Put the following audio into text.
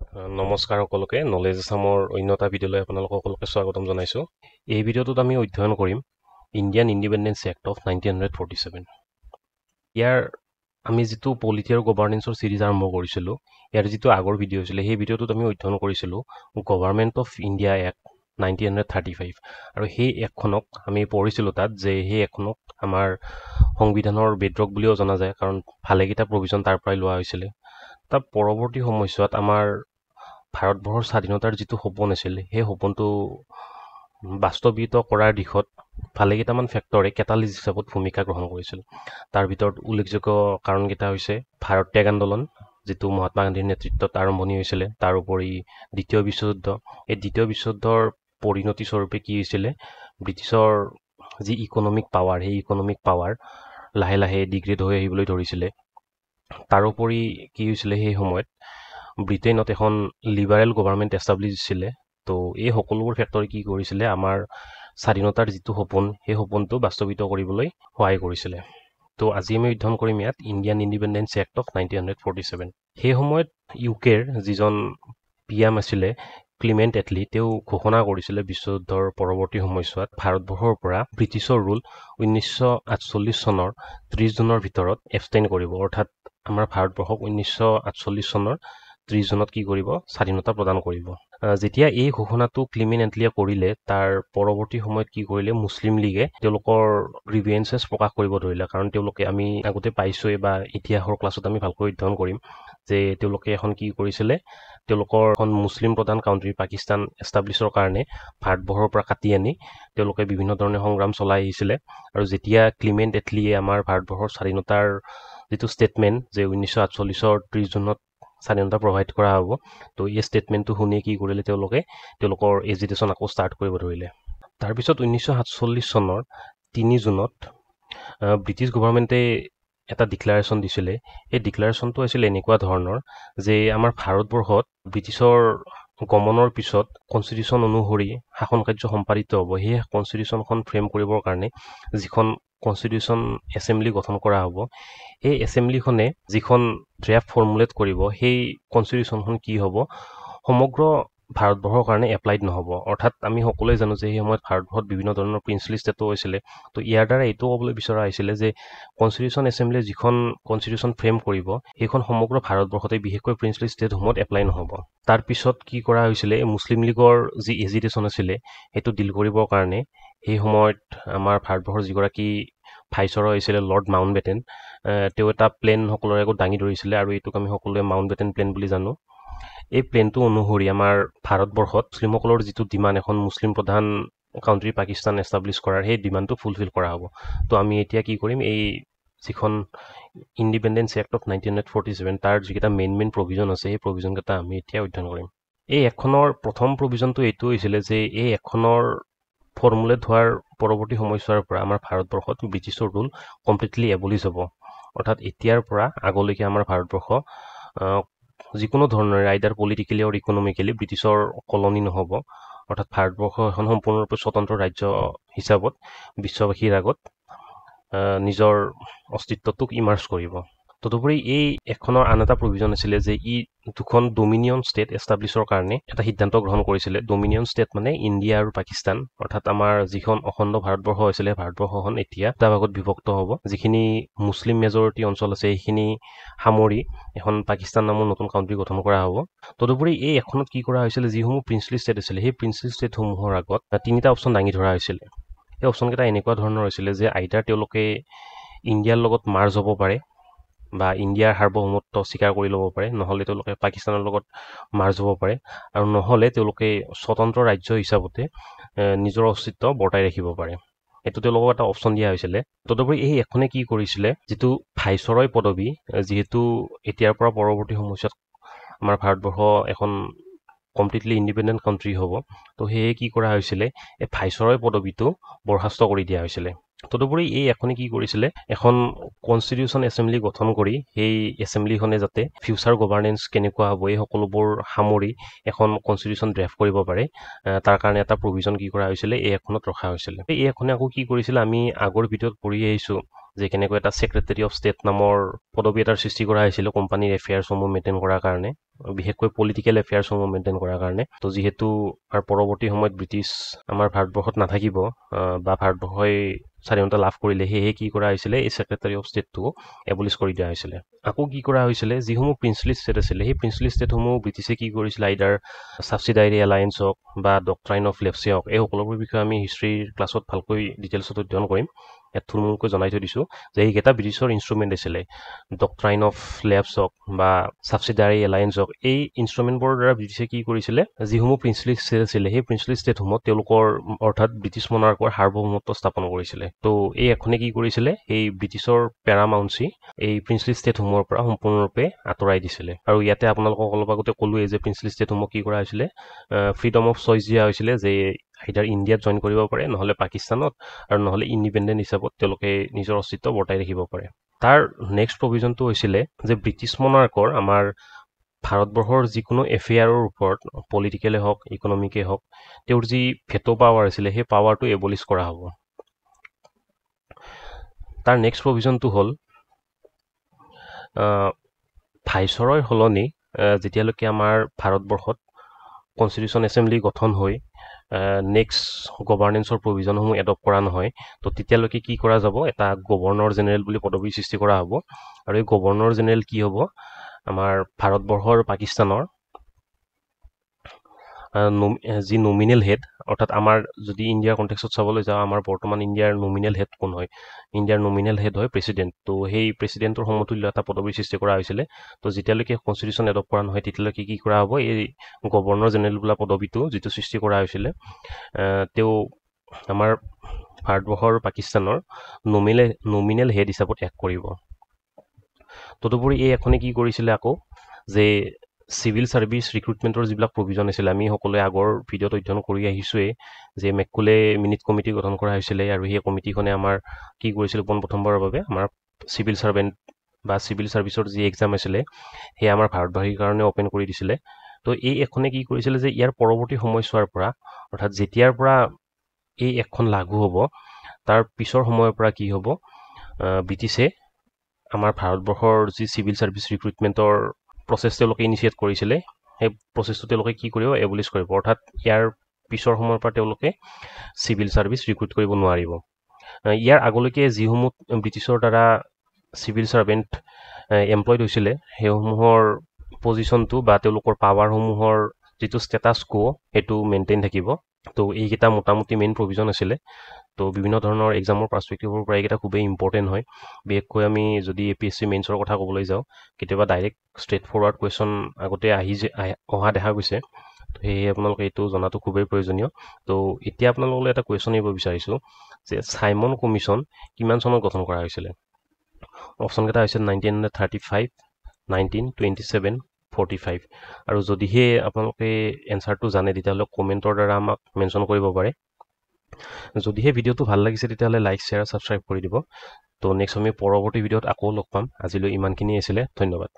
নমস্কাৰ সকলোকে নলেজ আছামৰ অন্য এটা ভিডিঅ'লৈ আপোনালোক সকলোকে স্বাগতম জনাইছোঁ। এই ভিডিঅ'টোত আমি অধ্যয়ন কৰিম ইণ্ডিয়ান ইণ্ডিপেণ্ডেন্স এক্ট অফ 1947। ইয়াৰ আমি যিটো পলিটি আৰু গভাৰ্নেন্সৰ চিৰিজ আৰম্ভ কৰিছিলোঁ, ইয়াৰ যিটো আগৰ ভিডিঅ' হৈছিলে সেই ভিডিঅ'টোত আমি অধ্যয়ন কৰিছিলোঁ গভাৰ্ণমেণ্ট অফ ইণ্ডিয়া এক্ট 1935। আৰু সেই এক্টখনক আমি পঢ়িছিলোঁ তাত যে সেই এক্টখনক আমাৰ সংবিধানৰ বেডৰক বুলিও জনা যায়, কাৰণ ভালেকেইটা প্ৰভিজন তাৰ পৰাই লোৱা হৈছিলে। তাৰ পৰৱৰ্তী সময়ছোৱাত আমাৰ ভাৰতবৰ্ষৰ স্বাধীনতাৰ যিটো সপোন আছিল সেই সপোনটো বাস্তৱিত কৰাৰ দিশত ভালেকেইটামান ফেক্টৰে কেটালিষ্ট হিচাপত ভূমিকা গ্ৰহণ কৰিছিল। তাৰ ভিতৰত উল্লেখযোগ্য কাৰণকেইটা হৈছে ভাৰত ত্যাগ আন্দোলন, যিটো মহাত্মা গান্ধীৰ নেতৃত্বত আৰম্ভণি হৈছিলে। তাৰোপৰি দ্বিতীয় বিশ্বযুদ্ধ। এই দ্বিতীয় বিশ্বযুদ্ধৰ পৰিণতি স্বৰূপে কি হৈছিলে, ব্ৰিটিছৰ যি ইকনমিক পাৱাৰ, সেই ইকনমিক পাৱাৰ লাহে লাহে ডিগ্ৰেড হৈ আহিবলৈ ধৰিছিলে। তাৰোপৰি কি হৈছিলে, সেই সময়ত ব্ৰিটেইনত এখন লিবাৰেল গভাৰ্ণমেণ্ট এষ্টাব্লিছ হৈছিলে। তো এই সকলোবোৰ ফেক্টৰে কি কৰিছিলে, আমাৰ স্বাধীনতাৰ যিটো সপোন সেই সপোনটো বাস্তৱিত কৰিবলৈ সহায় কৰিছিলে। তো আজি আমি অধ্যয়ন কৰিম ইয়াত ইণ্ডিয়ান ইণ্ডিপেণ্ডেন্স এক্ট অফ 1947। সেই সময়ত ইউকেৰ যিজন PM আছিলে ক্লিমেণ্ট এটলি, তেওঁ ঘোষণা কৰিছিলে বিশ্বযুদ্ধৰ পৰৱৰ্তী সময়ছোৱাত ভাৰতবৰ্ষৰ পৰা ব্ৰিটিছৰ ৰুল 1948 চনৰ 30 জুনৰ ভিতৰত এবষ্টেইন কৰিব। অৰ্থাৎ আমাৰ ভাৰতবৰ্ষক 1948 চনৰ 30 জুনত কি কৰিব, স্বাধীনতা প্ৰদান কৰিব। যেতিয়া এই ঘোষণাটো ক্লিমেণ্ট এটলিয়ে কৰিলে, তাৰ পৰৱৰ্তী সময়ত কি কৰিলে, মুছলিম লীগে তেওঁলোকৰ গ্ৰিভিয়েঞ্চেছ প্ৰকাশ কৰিব ধৰিলে। কাৰণ তেওঁলোকে, আমি আগতে পাইছোঁৱে বা ইতিহাসৰ ক্লাছত আমি ভালকৈ অধ্যয়ন কৰিম যে তেওঁলোকে এখন কি কৰিছিলে, তেওঁলোকৰ এখন মুছলিম প্ৰধান কাউণ্ট্ৰি পাকিস্তান এষ্টাব্লিছৰ কাৰণে ভাৰতবৰ্ষৰ পৰা কাটি আনি তেওঁলোকে বিভিন্ন ধৰণে সংগ্ৰাম চলাই আহিছিলে। আৰু যেতিয়া ক্লিমেণ্ট এটলিয়ে আমাৰ ভাৰতবৰ্ষৰ স্বাধীনতাৰ যিটো ষ্টেটমেণ্ট যে 1948 30 জুনত স্বাধীনতা প্ৰভাইড কৰা হ'ব, তো এই ষ্টেটমেণ্টটো শুনি কি কৰিলে, তেওঁলোকৰ এজিটেশ্যন আকৌ ষ্টাৰ্ট কৰিব ধৰিলে। তাৰপিছত 1947 চনৰ 3 জুনত ব্ৰিটিছ গভাৰ্ণমেণ্টে এটা ডিক্লাৰেশ্যন দিছিলে। এই ডিক্লাৰেশ্যনটো আছিল এনেকুৱা ধৰণৰ যে আমাৰ ভাৰতবৰ্ষত ব্ৰিটিছৰ গমনৰ পিছত কনষ্টিটিউশ্যন অনুসৰি শাসন কাৰ্য সম্পাদিত হ'ব। সেই কনষ্টিটিউশ্যনখন ফ্ৰেম কৰিবৰ কাৰণে যিখন কনষ্টিটিউশ্যন এছেম্বলি গঠন কৰা হ'ব, এই এছেম্বলিখনে যিখন ড্ৰাফ্ট ফৰ্মুলেট কৰিব, সেই কনষ্টিটিউশ্যনখন কি হ'ব, সমগ্ৰ ভাৰতবৰ্ষৰ কাৰণে এপ্লাইড নহ'ব। অৰ্থাৎ আমি সকলোৱে জানো যে সেই সময়ত ভাৰতবৰ্ষত বিভিন্ন ধৰণৰ প্ৰিন্সলি ষ্টেটো হৈছিলে। তো ইয়াৰ দ্বাৰা এইটো ক'বলৈ বিচৰা হৈছিলে যে কনষ্টিটিউশ্যন এছেম্বলিয়ে যিখন কনষ্টিটিউশ্যন ফ্ৰেম কৰিব, সেইখন সমগ্ৰ ভাৰতবৰ্ষতে, বিশেষকৈ প্ৰিন্সলি ষ্টেটসমূহত এপ্লাই নহ'ব। তাৰপিছত কি কৰা হৈছিলে, মুছলিম লীগৰ যি এজিটেশ্যন আছিলে সেইটো ডিল কৰিবৰ কাৰণে সেই সময়ত আমাৰ ভাৰতবৰ্ষৰ যিগৰাকী ভাইচৰয় হৈছিলে লৰ্ড মাউণ্ট বেটেন, তেওঁ এটা প্লেন সকলোৰে আগত দাঙি ধৰিছিলে, আৰু এইটোক আমি সকলোৱে মাউণ্ট বেটেন প্লেন বুলি জানো। এই প্লেনটো অনুসৰি আমাৰ ভাৰতবৰ্ষত মুছলিমসকলৰ যিটো ডিমাণ্ড, এখন মুছলিম প্ৰধান কাউণ্ট্ৰি পাকিস্তান এষ্টাব্লিছ কৰাৰ, সেই ডিমাণ্ডটো ফুলফিল কৰা হ'ব। তো আমি এতিয়া কি কৰিম, এই যিখন ইণ্ডিপেণ্ডেন্স এক্ট অফ 1947 তাৰ যিকেইটা মেইন প্ৰভিজন আছে, সেই প্ৰভিজনকেইটা আমি এতিয়া অধ্যয়ন কৰিম। এই এক্টখনৰ প্ৰথম প্ৰভিজনটো এইটো হৈছিলে যে এই এক্টখনৰ ফৰ্মুলেট হোৱাৰ পৰৱৰ্তী সময়ছোৱাৰ পৰা আমাৰ ভাৰতবৰ্ষত ব্ৰিটিছৰ ৰুল কমপ্লিটলি এবলিছ হ'ব। অৰ্থাৎ এতিয়াৰ পৰা আগলৈকে আমাৰ ভাৰতবৰ্ষ যিকোনো ধৰণেৰে আইদাৰ পলিটিকেলি আৰু ইকনমিকেলি ব্ৰিটিছৰ কলনি নহ'ব। অৰ্থাৎ ভাৰতবৰ্ষ এখন সম্পূৰ্ণৰূপে স্বতন্ত্ৰ ৰাজ্য হিচাপত বিশ্ববাসীৰ আগত নিজৰ অস্তিত্বটোক ইমাৰ্জ কৰিব। তদুপৰি এই এখনৰ আন এটা প্ৰভিজন আছিলে যে ই দুখন ডমিনিয়ন ষ্টেট এষ্টাব্লিছৰ কাৰণে এটা সিদ্ধান্ত গ্ৰহণ কৰিছিলে। ডমিনিয়ন ষ্টেট মানে ইণ্ডিয়া আৰু পাকিস্তান। অৰ্থাৎ আমাৰ যিখন অখণ্ড ভাৰতবৰ্ষ হৈছিলে, ভাৰতবৰ্ষখন এতিয়া দুটা ভাগত বিভক্ত হ'ব। যিখিনি মুছলিম মেজৰিটি অঞ্চল আছে সেইখিনি সামৰি এখন পাকিস্তান নামৰ নতুন কাউণ্ট্ৰি গঠন কৰা হ'ব। তদুপৰি এই এখনত কি কৰা হৈছিলে, যিসমূহ প্ৰিন্সলি ষ্টেট আছিলে সেই প্ৰিন্সলি ষ্টেটসমূহৰ আগত তিনিটা অপশ্যন দাঙি ধৰা হৈছিলে। এই অপশ্যনকেইটা এনেকুৱা ধৰণৰ হৈছিলে যে আইদাৰ তেওঁলোকে ইণ্ডিয়াৰ লগত মাৰ্জ হ'ব পাৰে বা ইণ্ডিয়াৰ সাৰ্বভৌমত্ব স্বীকাৰ কৰি ল'ব পাৰে, নহ'লে তেওঁলোকে পাকিস্তানৰ লগত মাৰ্জ হ'ব পাৰে, আৰু নহ'লে তেওঁলোকে স্বতন্ত্ৰ ৰাজ্য হিচাপতে নিজৰ অস্তিত্ব বৰ্তাই ৰাখিব পাৰে। এইটো তেওঁলোকক এটা অপশ্যন দিয়া হৈছিলে। তদুপৰি এই এখনে কি কৰিছিলে, যিটো ভাইচৰয় পদবী, যিহেতু এতিয়াৰ পৰা পৰৱৰ্তী সময়ছোৱাত আমাৰ ভাৰতবৰ্ষ এখন কমপ্লিটলি ইণ্ডিপেণ্ডেণ্ট কাউণ্ট্ৰি হ'ব, তো সেয়ে কি কৰা হৈছিলে, এই ভাইচৰয় পদবীটো বৰখাস্ত কৰি দিয়া হৈছিলে। তদুপৰি এই এখনে কি কৰিছিলে, এখন কনষ্টিটিউশ্যন এছেম্বলি গঠন কৰি সেই এছেম্বলিখনে যাতে ফিউচাৰ গভাৰ্নেন্স কেনেকুৱা হ'ব এই সকলোবোৰ সামৰি এখন কনষ্টিটিউশ্যন ড্ৰাফ্ট কৰিব পাৰে, তাৰ কাৰণে এটা প্ৰভিজন কি কৰা হৈছিলে, এই এখনত ৰখা হৈছিলে। এই এখনে আকৌ কি কৰিছিলে, আমি আগৰ ভিডিঅ'ত পঢ়ি আহিছোঁ যে কেনেকৈ এটা ছেক্ৰেটাৰী অফ ষ্টেট নামৰ পদবী এটাৰ সৃষ্টি কৰা হৈছিল কোম্পানীৰ এফেয়াৰ্ছসমূহ মেইনটেইন কৰাৰ কাৰণে, বিশেষকৈ পলিটিকেল এফেয়াৰ্ছসমূহ মেইনটেইন কৰাৰ কাৰণে। তো যিহেতু আৰু পৰৱৰ্তী সময়ত ব্ৰিটিছ আমাৰ ভাৰতবৰ্ষত নাথাকিব বা ভাৰতবৰ্ষই স্বাধীনতা লাভ কৰিলে, সেয়েহে কি কৰা হৈছিলে এই ছেক্ৰেটাৰী অফ ষ্টেটটো এবলিছ কৰি দিয়া হৈছিলে। আকৌ কি কৰা হৈছিলে, যিসমূহ প্ৰিন্সলি ষ্টেট আছিলে সেই প্ৰিন্সলি ষ্টেটসমূহ ব্ৰিটিছে কি কৰিছিলে, আইদাৰ ছাবচিডাৰী এলায়েন্স হওক বা ডক্ট্ৰাইন অফ লেপছে হওক, এই সকলোবোৰ বিষয়ে আমি হিষ্ট্ৰীৰ ক্লাছত ভালকৈ ডিটেইলছত অধ্যয়ন কৰিম। ইয়াত থুলমূলকৈ জনাই থৈ দিছোঁ যে এইকেইটা ব্ৰিটিছৰ ইনষ্ট্ৰুমেণ্ট আছিলে, ডক্ট্ৰাইন অফ লেপছ হওক বা ছাবচিডাৰী এলায়েন্স হওক। এই ইনষ্ট্ৰুমেণ্টবোৰৰ দ্বাৰা ব্ৰিটিছে কি কৰিছিলে, যিসমূহ প্ৰিন্সলি ষ্টেট আছিলে সেই প্ৰিন্সলি ষ্টেটসমূহত তেওঁলোকৰ অৰ্থাৎ ব্ৰিটিছ মনাৰ্কৰ সাৰ্বভৌমত্ব স্থাপন কৰিছিলে। তো এই এখনে কি কৰিছিলে, এই ব্ৰিটিছৰ পেৰামাউঞ্চি এই প্ৰিন্সলি ষ্টেটসমূহৰ পৰা সম্পূৰ্ণৰূপে আঁতৰাই দিছিলে। আৰু ইয়াতে আপোনালোকক অলপ আগতে ক'লোৱেই যে প্ৰিন্সলি ষ্টেটসমূহ কি কৰা হৈছিলে, ফ্ৰীডম অফ চইচ দিয়া হৈছিলে, যে আইদাৰ ইণ্ডিয়াত জইন কৰিব পাৰে, নহ'লে পাকিস্তানত, আৰু নহ'লে ইণ্ডিপেণ্ডেণ্ট হিচাপত তেওঁলোকে নিজৰ অস্তিত্ব বৰ্তাই ৰাখিব পাৰে। তাৰ নেক্সট প্ৰভিজনটো হৈছিলে যে ব্ৰিটিছ মনাৰ্কৰ আমাৰ ভাৰতবৰ্ষৰ যিকোনো এফেয়াৰৰ ওপৰত, পলিটিকেলে হওক ইকনমিকেই হওক, তেওঁৰ যি ভেটো পাৱাৰ আছিলে সেই পাৱাৰটো এবলিছ কৰা হ'ব। তাৰ নেক্সট প্ৰভিজনটো হ'ল ভাইচৰয়ৰ সলনি যেতিয়ালৈকে আমাৰ ভাৰতবৰ্ষত কনষ্টিটিউশ্যন এছেম্বলি গঠন হৈ নেক্সট গভাৰ্নেন্সৰ প্ৰভিজনসমূহ এডপ্ট কৰা নহয়, তো তেতিয়ালৈকে কি কৰা যাব, এটা গভৰ্ণৰ জেনেৰেল বুলি পদবী সৃষ্টি কৰা হ'ব। আৰু এই গভৰ্ণৰ জেনেৰেল কি হ'ব, আমাৰ ভাৰতবৰ্ষ আৰু পাকিস্তানৰ যি নমিনেল হেড, অৰ্থাৎ আমাৰ যদি ইণ্ডিয়াৰ কণ্টেক্সত চাবলৈ যাওঁ, আমাৰ বৰ্তমান ইণ্ডিয়াৰ নমিনেল হেড কোন হয়, ইণ্ডিয়াৰ নমিনেল হেড হয় প্ৰেচিডেণ্ট। তো সেই প্ৰেচিডেণ্টৰ সমতুল্য এটা পদবীৰ সৃষ্টি কৰা হৈছিলে। তো যেতিয়ালৈকে কনষ্টিটিউশ্যন এডপ্ট কৰা নহয় তেতিয়ালৈকে কি কৰা হ'ব, এই গভৰ্ণৰ জেনেৰেল বোলা পদবীটো যিটো সৃষ্টি কৰা হৈছিলে, তেওঁ আমাৰ ভাৰতবৰ্ষ আৰু পাকিস্তানৰ নমিনেল হেড হিচাপত এক কৰিব। তদুপৰি এই এখনে কি কৰিছিলে আকৌ, যে চিভিল ছাৰ্ভিচ ৰিক্ৰুটমেণ্টৰ যিবিলাক প্ৰভিজন আছিলে, আমি সকলোৱে আগৰ ভিডিঅ'ত অধ্যয়ন কৰি আহিছোঁৱেই যে মেকুলে মিনিট কমিটি গঠন কৰা হৈছিলে, আৰু সেই কমিটিখনে আমাৰ কি কৰিছিলে, পোনপ্ৰথমবাৰৰ বাবে আমাৰ চিভিল ছাৰ্ভেণ্ট বা চিভিল ছাৰ্ভিচৰ যি এক্সাম আছিলে সেয়া আমাৰ ভাৰতবাসীৰ কাৰণে অ'পেন কৰি দিছিলে। তো এই এখনে কি কৰিছিলে, যে ইয়াৰ পৰৱৰ্তী সময়ছোৱাৰ পৰা, অৰ্থাৎ যেতিয়াৰ পৰা এই এখন লাগু হ'ব তাৰ পিছৰ সময়ৰ পৰা কি হ'ব, ব্ৰিটিছে আমাৰ ভাৰতবৰ্ষৰ যি চিভিল ছাৰ্ভিচ ৰিক্ৰুটমেণ্টৰ প্ৰচেছ তেওঁলোকে ইনিচিয়েট কৰিছিলে, সেই প্ৰচেছটো তেওঁলোকে কি কৰিব, এবলিছ কৰিব। অৰ্থাৎ ইয়াৰ পিছৰ সময়ৰ পৰা তেওঁলোকে চিভিল ছাৰ্ভিচ ৰিক্ৰুট কৰিব নোৱাৰিব। ইয়াৰ আগলৈকে যিসমূহ ব্ৰিটিছৰ দ্বাৰা চিভিল ছাৰ্ভেণ্ট এমপ্লয়ড হৈছিলে, সেইসমূহৰ পজিশ্যনটো বা তেওঁলোকৰ পাৱাৰসমূহৰ যিটো ষ্টেটাছ ক' সেইটো মেইনটেইন থাকিব। তো এইকেইটা মোটামুটি মেইন প্ৰভিজন আছিলে। তো বিভিন্ন ধৰণৰ এক্সামৰ পাৰ্চপেক্টিভৰ পৰা এইকেইটা খুবেই ইম্পৰ্টেণ্ট হয়। বিশেষকৈ আমি যদি APSC মেইনছৰ কথা ক'বলৈ যাওঁ, কেতিয়াবা ডাইৰেক্ট ষ্ট্ৰেইট ফৰৱাৰ্ড কুৱেশ্যন আগতে অহা দেখা গৈছে। তো সেয়ে আপোনালোকে এইটো জনাটো খুবেই প্ৰয়োজনীয়। তো এতিয়া আপোনালোকলৈ এটা কুৱেশ্যন দিব বিচাৰিছোঁ যে চাইমন কমিশ্যন কিমান চনত গঠন কৰা হৈছিলে। অপশ্যনকেইটা হৈছে 1935, 1927, 45। আৰু যদিহে আপোনালোকে এনচাৰটো জানে তেতিয়াহ'লে কমেণ্টৰ দ্বাৰা আমাক মেনশ্যন কৰিব পাৰে। যদিহে ভিডিঅ'টো ভাল লাগিছে তেতিয়াহ'লে লাইক, শ্বেয়াৰ, ছাবস্ক্ৰাইব কৰি দিব। তো নেক্সট আমি পৰৱৰ্তী ভিডিঅ'ত আকৌ লগ পাম। আজিলৈ ইমানখিনি আছিলে, ধন্যবাদ।